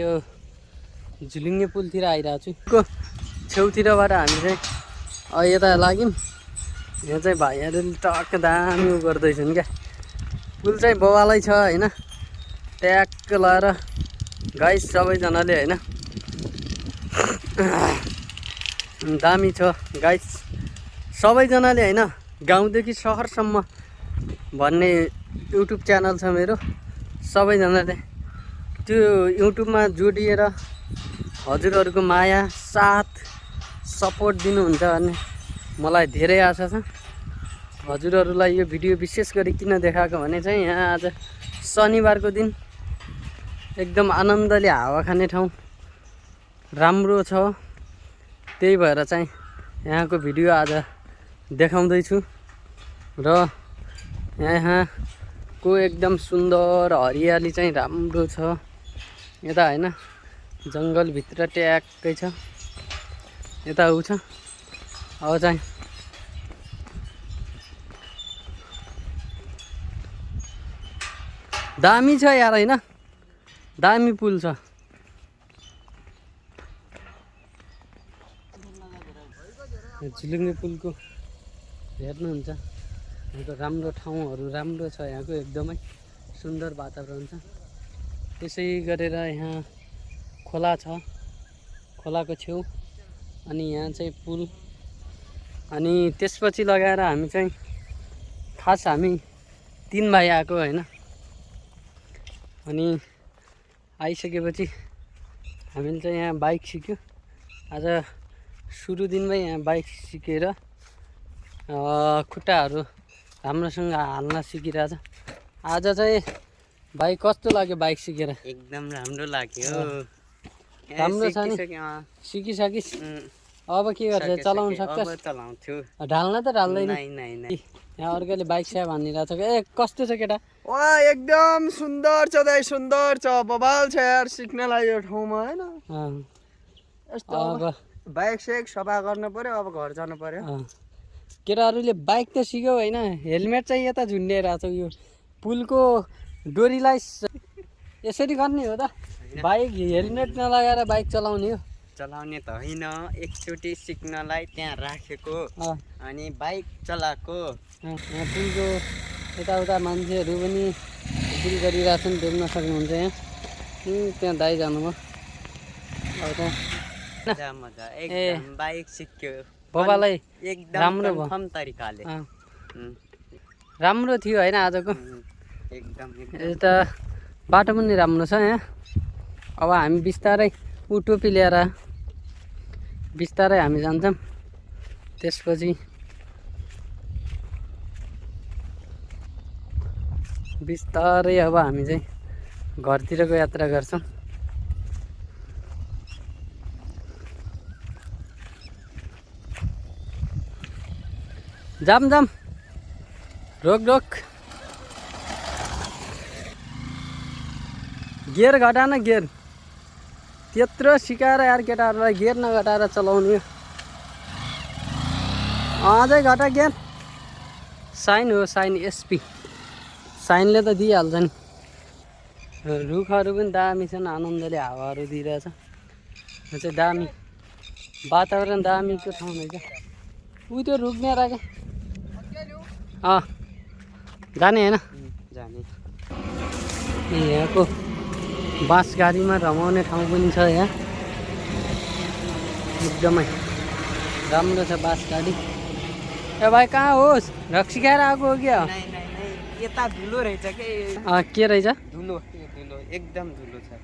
यो झुलिङ्गे पुलतिर आइरहेको छु छेउतिरबाट हामी चाहिँ यता लाग्यौँ। यहाँ चाहिँ भाइहरूले टक्क दामी गर्दैछन् क्या। पुल चाहिँ बवालै छ होइन, ट्याक्क लाएर गाइस सबैजनाले होइन दामी छ गाइस सबैजनाले होइन। गाउँदेखि सहरसम्म भन्ने युट्युब च्यानल छ मेरो, सबैजनाले त्यो युट्युबमा जोडिएर हजुरहरूको माया साथ सपोर्ट दिनुहुन्छ भन्ने मलाई धेरै आशा छ। हजुरहरूलाई यो भिडियो विशेष गरी किन देखाएको भने चाहिँ यहाँ आज शनिबारको दिन एकदम आनन्दले हावा खाने ठाउँ राम्रो छ, त्यही भएर चाहिँ यहाँको भिडियो आज देखाउँदैछु। र यहाँको एकदम सुन्दर हरियाली चाहिँ राम्रो छ। यता होइन जङ्गलभित्र ट्याक्कै छ, यता उ छ। अब चाहिँ दामी छ यार होइन, दामी पुल छ। झुलिङ्गे पुलको हेर्नुहुन्छ, यहाँको राम्रो ठाउँहरू राम्रो छ, यहाँको एकदमै सुन्दर वातावरण छ। त्यसै गरेर यहाँ खोला छ, खोलाको छेउ अनि यहाँ चाहिँ पुल। अनि त्यसपछि लगाएर हामी चाहिँ खास हामी 3 भाइ आएको होइन। अनि आइसकेपछि हामीले चाहिँ यहाँ बाइक सिक्यो। आज सुरु दिनमै यहाँ बाइक सिकेर खुट्टाहरू राम्रोसँग हाल्न सिकिरहेछ। आज चाहिँ भाइ कस्तो लाग्यो बाइक सिकेर? एकदम राम्रो लाग्यो, राम्रो छ नि, सिकिसकिस्? अब के गर्छ, चलाउन सक्छस्? चलाउँछु। ढाल्न त ढाल्दैन? नै। यहाँ अर्कोले बाइक स्या भनिरहेको छ। ए कस्तो छ केटा? वा एकदम सुन्दर छ दाइ, सुन्दर छ, बबाल छ यार सिक्नलाई यो ठाउँमा होइन। यस्तो अब बाइक सेक सफा गर्नु पर्यो, अब घर जानु पर्यो। केटाहरूले बाइक त सिक्यो होइन, हेलमेट चाहिँ यता झुन्डिएर छ। यो पुलको डोरीलाई यसरी गर्ने हो त? बाइक हेलमेट नलगाएर बाइक चलाउने हो? चलाउने त होइन, एकचोटि सिक्नलाई त्यहाँ राखेको अनि बाइक चलाएको। यहाँ पुलको यताउता मान्छेहरू पनि पुल गरिरहेछन्, देख्न सक्नुहुन्छ। यहाँ त्यहाँ दाइ जानुभयो। मजा एकदम बाइक सिक्यो बबालाई एकदम राम्रो भयो, कन्फर्म तरिकाले राम्रो थियो होइन आजको। एकदम यता बाटो पनि राम्रो छ यहाँ। अब हामी बिस्तारै टोपी ल्याएर बिस्तारै हामी जान्छौँ। त्यसपछि बिस्तारै अब हामी चाहिँ घरतिरको यात्रा गर्छौँ। जाम रोक गियर घटान, गियर त्यत्रो सिकाएर यार केटाहरूलाई गियर नघटाएर चलाउने। अझै घटा गियर। साइन हो, साइन एसपी, साइनले त दिइहाल्छ नि। रुखहरू पनि दामी छन्, आनन्दले हावाहरू दिइरहेछ। यो चाहिँ दामी वातावरण, दामीको ठाउँ रहेछ। उ त्यो रुख्ने राखे जाने होइन, जाने। यहाँको बाँस गाडीमा रमाउने ठाउँ पनि छ। यहाँ एकदमै राम्रो छ बाँस गाडी। ए भाइ कहाँ होस्, रक्सी खाएर आएको हो क्या? यता धुलो रहेछ के रहेछ? धुलो एकदम धुलो छ।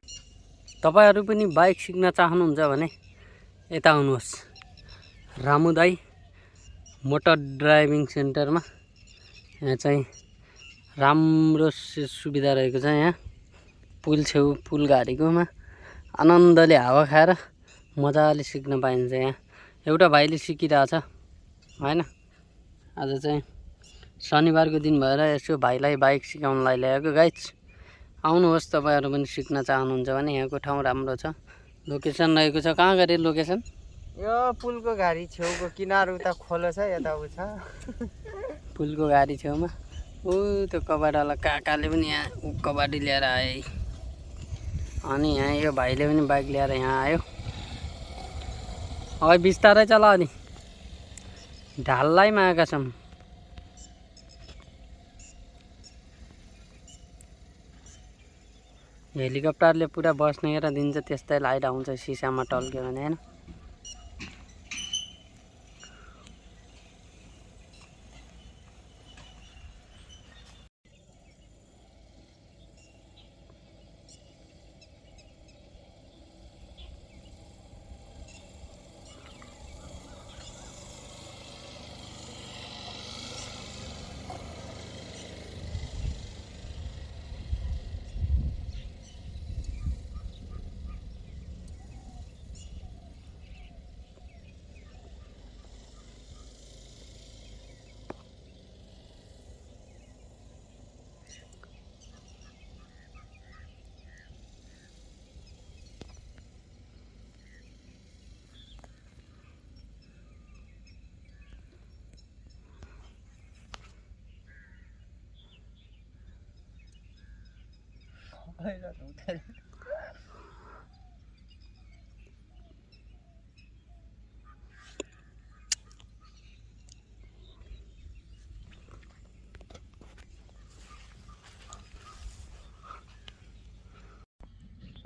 तपाईँहरू पनि बाइक सिक्न चाहनुहुन्छ भने यता आउनुहोस्, रामु दाई मोटर ड्राइभिङ सेन्टरमा। यहाँ चाहिँ राम्रो सुविधा रहेको छ। यहाँ पुल छेउ पुल गाडीकोमा आनन्दले हावा खाएर मजाले सिक्न पाइन्छ। यहाँ एउटा भाइले सिकिरहेछ होइन। आज चाहिँ शनिबारको दिन भएर यसो भाइलाई बाइक सिकाउनलाई ल्याएको। गाइज आउनुहोस्, तपाईँहरू पनि सिक्न चाहनुहुन्छ भने यहाँको ठाउँ राम्रो छ। लोकेसन रहेको छ, कहाँ गरे लोकेसन? यो पुलको घारी छेउको किनार उता खोलो छ, यता उ छ पुलको घारी छेउमा। ऊ त्यो कबाडीवाला काकाले पनि यहाँ कबाडी ल्याएर आए। अनि यहाँ यो भाइले पनि बाइक ल्याएर यहाँ आयो। अब बिस्तारै चला अनि ढालैमा आएका छौँ। हेलिकप्टरले पुरा बस्नेर दिन्छ, त्यस्तै लाइट आउँछ सिसामा टल्क्यो भने हैन।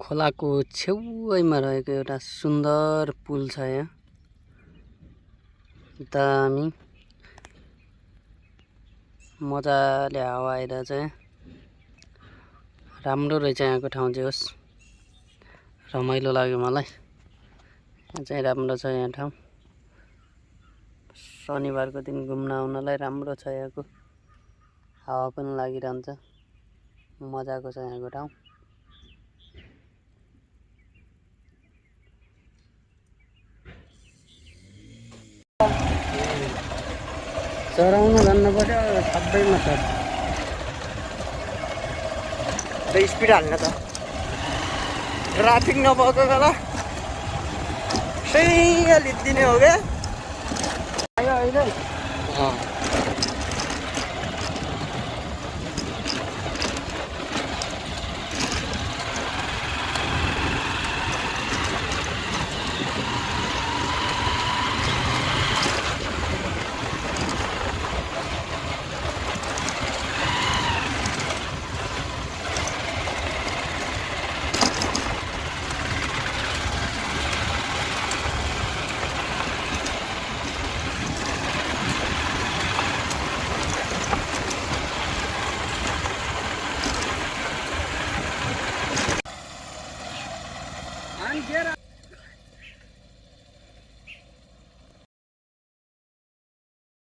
खोलाको छेउैमा रहेको एउटा सुन्दर पुल छ यहाँ, दामी मजाले हावा आइरहेछ। राम्रो रहेछ यहाँको ठाउँ चाहिँ। होस्, रमाइलो लाग्यो मलाई। यहाँ चाहिँ राम्रो छ यहाँ ठाउँ। शनिबारको दिन घुम्न आउनलाई राम्रो छ। यहाँको हावा पनि लागिरहन्छ, मजाको छ यहाँको ठाउँ। चराउन जान्न पर्यो, सबैमा छ। स्पिड हाल्न त ट्राफिक नभएको बेला सही लिदिने हो क्या। आयो अहिले And here